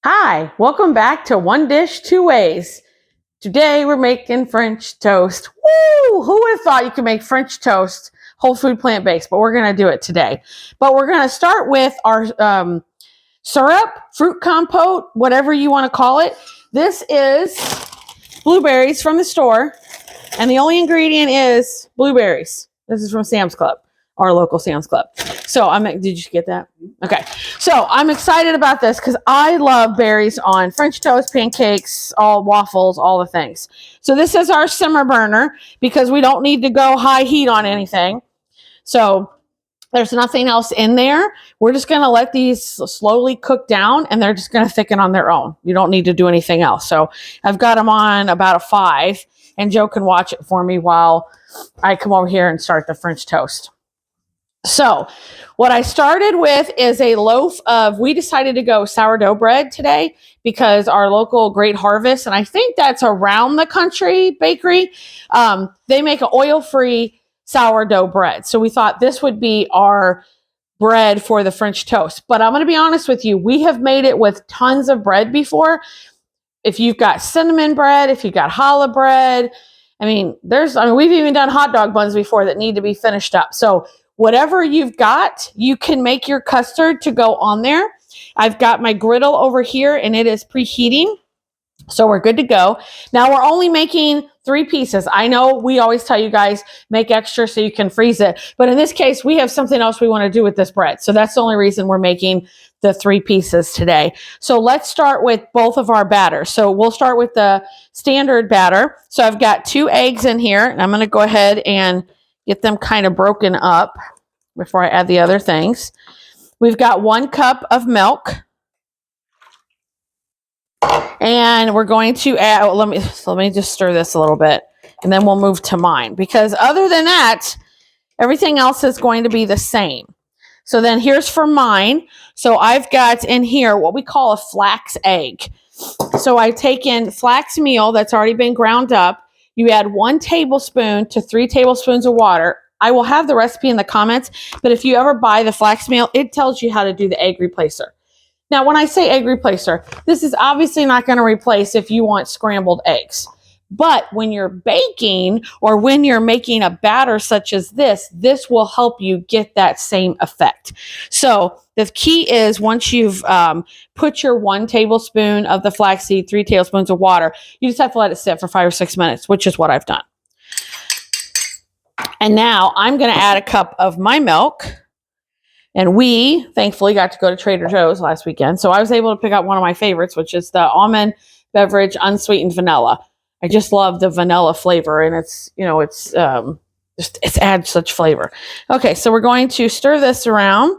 Hi, welcome back to One Dish, Two Ways. Today we're making French toast. Woo! Who would have thought you could make French toast whole food plant-based, but we're going to do it today. But we're going to start with our syrup, fruit compote, whatever you want to call it. This is blueberries from the store, and the only ingredient is blueberries. This is from Sam's Club, our local Sam's Club. So did you get that? Okay. So I'm excited about this because I love berries on French toast, pancakes, all waffles, all the things. So this is our simmer burner because we don't need to go high heat on anything. So there's nothing else in there. We're just going to let these slowly cook down and they're just going to thicken on their own. You don't need to do anything else. So I've got them on about a 5 and Joe can watch it for me while I come over here and start the French toast. So what I started with is a loaf of, we decided to go sourdough bread today because our local Great Harvest, and I think that's around the country bakery, they make an oil-free sourdough bread. So we thought this would be our bread for the French toast. But I'm going to be honest with you, we have made it with tons of bread before. If you've got cinnamon bread, if you've got challah bread, we've even done hot dog buns before that need to be finished up. So whatever you've got, you can make your custard to go on there. I've got my griddle over here and it is preheating. So we're good to go. Now we're only making 3 pieces. I know we always tell you guys make extra so you can freeze it. But in this case, we have something else we want to do with this bread. So that's the only reason we're making the 3 pieces today. So let's start with both of our batters. So we'll start with the standard batter. So I've got 2 eggs in here and I'm going to go ahead and get them kind of broken up before I add the other things. We've got 1 cup of milk. And we're going to add, let me just stir this a little bit and then we'll move to mine because other than that, everything else is going to be the same. So then here's for mine. So I've got in here what we call a flax egg. So I've taken flax meal that's already been ground up. You add 1 tablespoon to 3 tablespoons of water. I will have the recipe in the comments, but if you ever buy the flax meal, it tells you how to do the egg replacer. Now, when I say egg replacer, this is obviously not going to replace if you want scrambled eggs. But when you're baking or when you're making a batter such as this will help you get that same effect. So the key is once you've put your 1 tablespoon of the flaxseed, 3 tablespoons of water, you just have to let it sit for 5 or 6 minutes, which is what I've done. And now I'm going to add a cup of my milk. And we thankfully got to go to Trader Joe's last weekend. So I was able to pick out one of my favorites, which is the almond beverage unsweetened vanilla. I just love the vanilla flavor and it adds such flavor. Okay, so we're going to stir this around.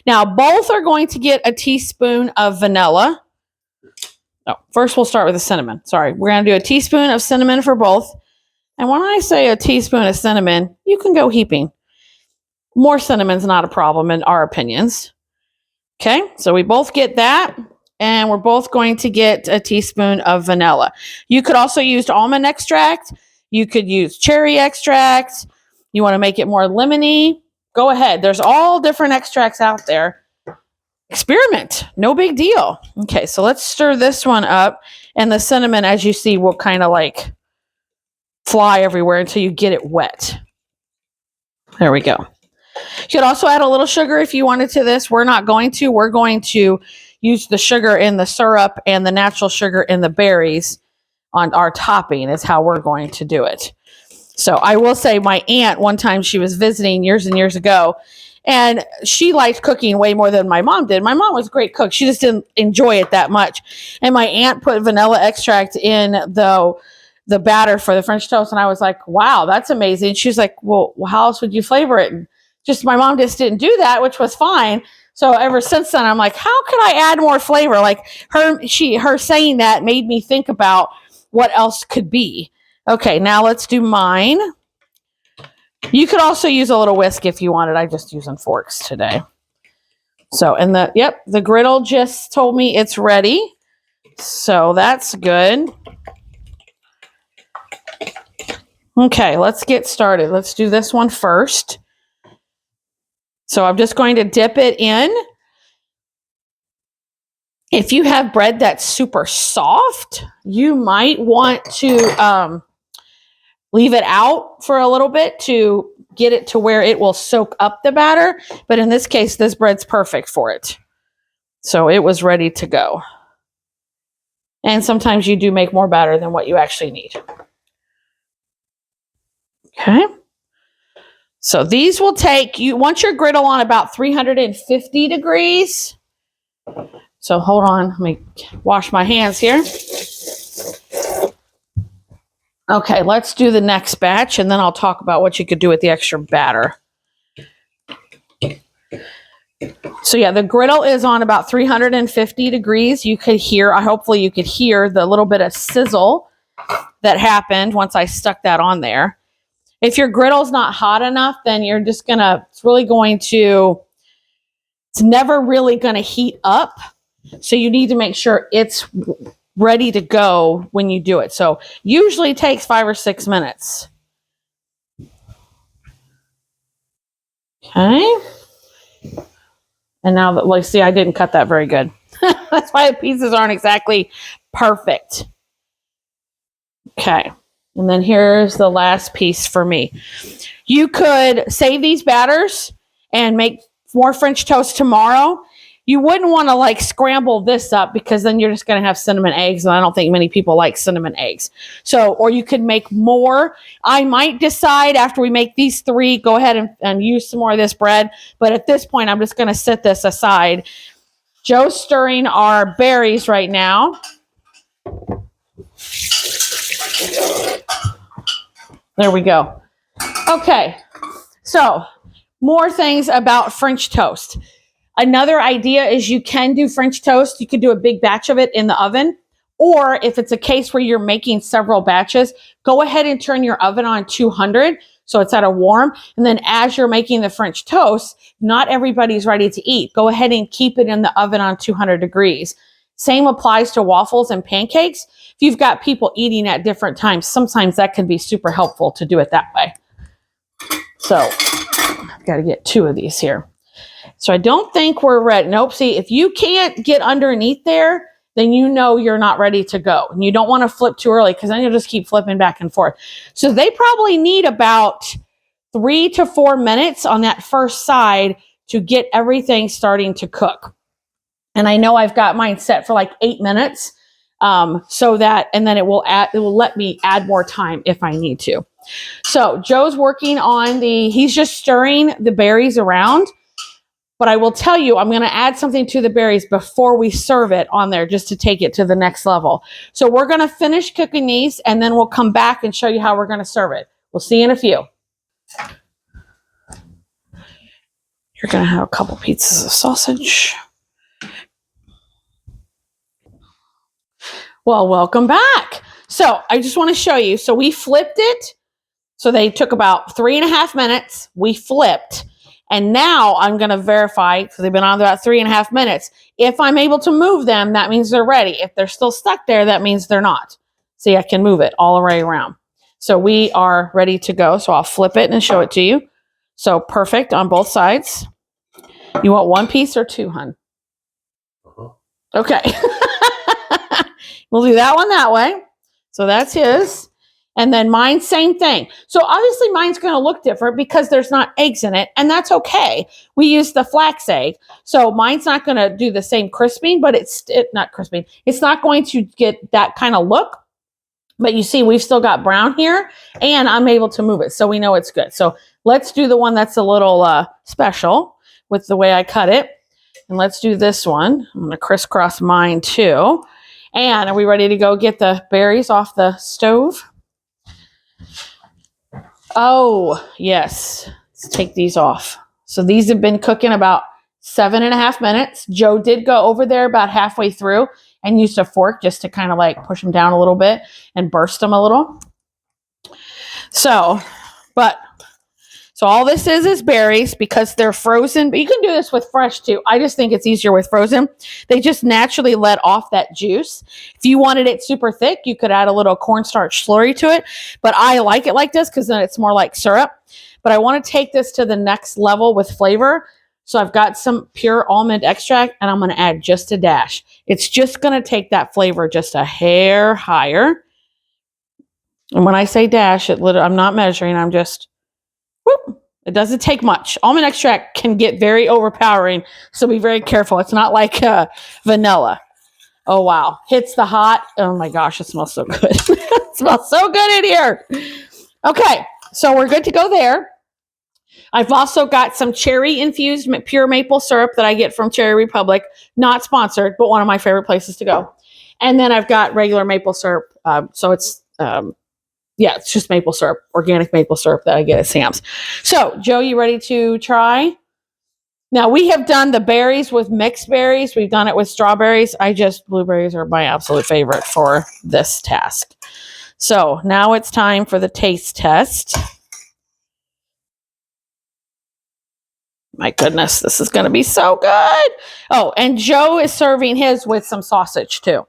Now both are going to get a teaspoon of vanilla. No, first we'll start with the cinnamon. Sorry, we're going to do a teaspoon of cinnamon for both. And when I say a teaspoon of cinnamon, you can go heaping. More cinnamon's not a problem in our opinions. Okay, so we both get that. And we're both going to get a teaspoon of vanilla. You could also use almond extract. You could use cherry extract. You want to make it more lemony? Go ahead. There's all different extracts out there. Experiment. No big deal. Okay, so let's stir this one up. And the cinnamon, as you see, will kind of like fly everywhere until you get it wet. There we go. You could also add a little sugar if you wanted to this. We're not going to. We're going to use the sugar in the syrup and the natural sugar in the berries on our topping is how we're going to do it. So I will say my aunt, one time she was visiting years and years ago, and she liked cooking way more than my mom did. My mom was a great cook. She just didn't enjoy it that much. And my aunt put vanilla extract in the batter for the French toast. And I was like, wow, that's amazing. She's like, well, how else would you flavor it? And just my mom just didn't do that, which was fine. So ever since then, I'm like, how can I add more flavor? Like her saying that made me think about what else could be. Okay, now let's do mine. You could also use a little whisk if you wanted. I'm just using forks today. So, and the griddle just told me it's ready. So that's good. Okay, let's get started. Let's do this one first. So I'm just going to dip it in If you have bread that's super soft, you might want to leave it out for a little bit to get it to where it will soak up the batter. But in this case, this bread's perfect for it. So it was ready to go. And sometimes you do make more batter than what you actually need. Okay. So these will take, you want your griddle on about 350 degrees. So hold on, let me wash my hands here. Okay, let's do the next batch and then I'll talk about what you could do with the extra batter. So yeah, the griddle is on about 350 degrees. You could hear, hopefully you could hear the little bit of sizzle that happened once I stuck that on there. If your griddle's not hot enough, then you're just gonna, it's never really gonna heat up. So you need to make sure it's ready to go when you do it. So usually it takes 5 or 6 minutes. Okay. And now that, like, see, I didn't cut that very good. That's why the pieces aren't exactly perfect. Okay. And then here's the last piece for me. You could save these batters and make more French toast tomorrow. You wouldn't want to like scramble this up because then you're just going to have cinnamon eggs. And I don't think many people like cinnamon eggs. So, or you could make more. I might decide after we make these 3, go ahead and use some more of this bread. But at this point, I'm just going to set this aside. Joe's stirring our berries right now. There we go. Okay. So more things about French toast. Another idea is you can do French toast. You could do a big batch of it in the oven. Or if it's a case where you're making several batches, go ahead and turn your oven on 200 so it's at a warm. And then as you're making the French toast, not everybody's ready to eat. Go ahead and keep it in the oven on 200 degrees. Same applies to waffles and pancakes. If you've got people eating at different times, sometimes that can be super helpful to do it that way. So I've got to get 2 of these here. So I don't think we're ready. Nope. See, if you can't get underneath there, then you know you're not ready to go. And you don't want to flip too early because then you'll just keep flipping back and forth. So they probably need about 3 to 4 minutes on that first side to get everything starting to cook. And I know I've got mine set for like 8 minutes. So that, and then it will let me add more time if I need to. So Joe's working on he's just stirring the berries around. But I will tell you, I'm going to add something to the berries before we serve it on there just to take it to the next level. So we're going to finish cooking these and then we'll come back and show you how we're going to serve it. We'll see you in a few. You're going to have a couple pieces of sausage. Well, welcome back. So I just want to show you. So we flipped it. So they took about 3.5 minutes. We flipped. And now I'm going to verify, because they've been on about 3.5 minutes. If I'm able to move them, that means they're ready. If they're still stuck there, that means they're not. See, I can move it all the way around. So we are ready to go. So I'll flip it and show it to you. So perfect on both sides. You want 1 piece or 2, hon? Okay. We'll do that one that way. So that's his. And then mine, same thing. So obviously mine's going to look different because there's not eggs in it. And that's okay. We use the flax egg. So mine's not going to do the same crisping, but it's not crisping. It's not going to get that kind of look. But you see, we've still got brown here and I'm able to move it. So we know it's good. So let's do the one that's a little special with the way I cut it. And let's do this one. I'm going to crisscross mine too. And are we ready to go get the berries off the stove? Oh, yes. Let's take these off. So these have been cooking about 7.5 minutes. Joe did go over there about halfway through and used a fork just to kind of like push them down a little bit and burst them a little. So all this is berries because they're frozen, but you can do this with fresh too. I just think it's easier with frozen. They just naturally let off that juice. If you wanted it super thick, you could add a little cornstarch slurry to it, but I like it like this because then it's more like syrup. But I want to take this to the next level with flavor. So I've got some pure almond extract, and I'm going to add just a dash. It's just going to take that flavor just a hair higher. And when I say dash, I'm not measuring. I'm just, whoop. It doesn't take much. Almond extract can get very overpowering, so be very careful. It's not like vanilla. Oh, wow. Hits the hot. Oh, my gosh. It smells so good. It smells so good in here. Okay, so we're good to go there. I've also got some cherry-infused pure maple syrup that I get from Cherry Republic. Not sponsored, but one of my favorite places to go. And then I've got regular maple syrup. So it's, it's just maple syrup, organic maple syrup that I get at Sam's. So, Joe, you ready to try? Now, we have done the berries with mixed berries. We've done it with strawberries. Blueberries are my absolute favorite for this task. So, now it's time for the taste test. My goodness, this is going to be so good. Oh, and Joe is serving his with some sausage too.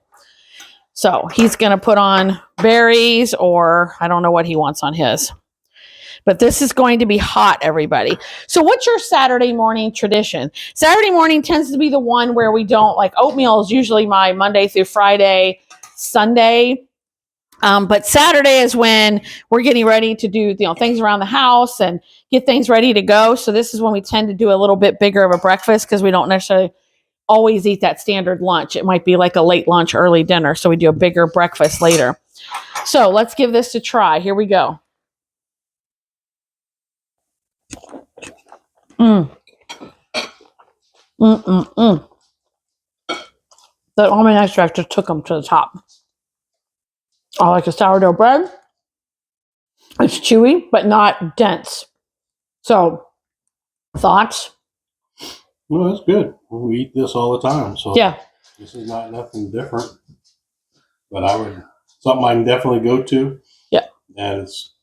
So he's going to put on berries, or I don't know what he wants on his. But this is going to be hot, everybody. So what's your Saturday morning tradition? Saturday morning tends to be the one where we don't, like, oatmeal is usually my Monday through Friday, Sunday. But Saturday is when we're getting ready to do, things around the house and get things ready to go. So this is when we tend to do a little bit bigger of a breakfast, because we don't necessarily always eat that standard lunch. It might be like a late lunch, early dinner. So we do a bigger breakfast later. So let's give this a try. Here we go. The almond extract just took them to the top. I like the sourdough bread. It's chewy, but not dense. So, thoughts? No, that's good. We eat this all the time, so yeah, this is nothing different. But something I can definitely go to. Yeah, and it's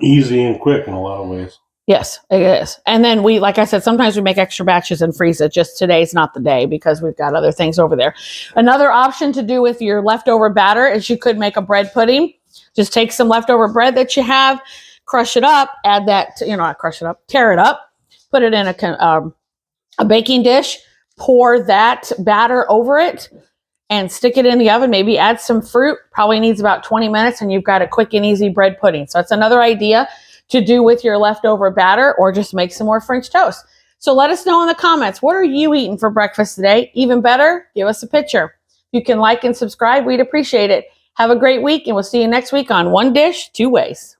easy and quick in a lot of ways. Yes, it is. And then like I said, sometimes we make extra batches and freeze it. Just today's not the day because we've got other things over there. Another option to do with your leftover batter is you could make a bread pudding. Just take some leftover bread that you have, crush it up, add that, not crush it up, tear it up, put it in a baking dish, pour that batter over it, and stick it in the oven. Maybe add some fruit. Probably needs about 20 minutes, and you've got a quick and easy bread pudding. So that's another idea to do with your leftover batter, or just make some more French toast. So let us know in the comments, what are you eating for breakfast today? Even better, give us a picture. If you can like and subscribe, we'd appreciate it. Have a great week, and we'll see you next week on One Dish, Two Ways.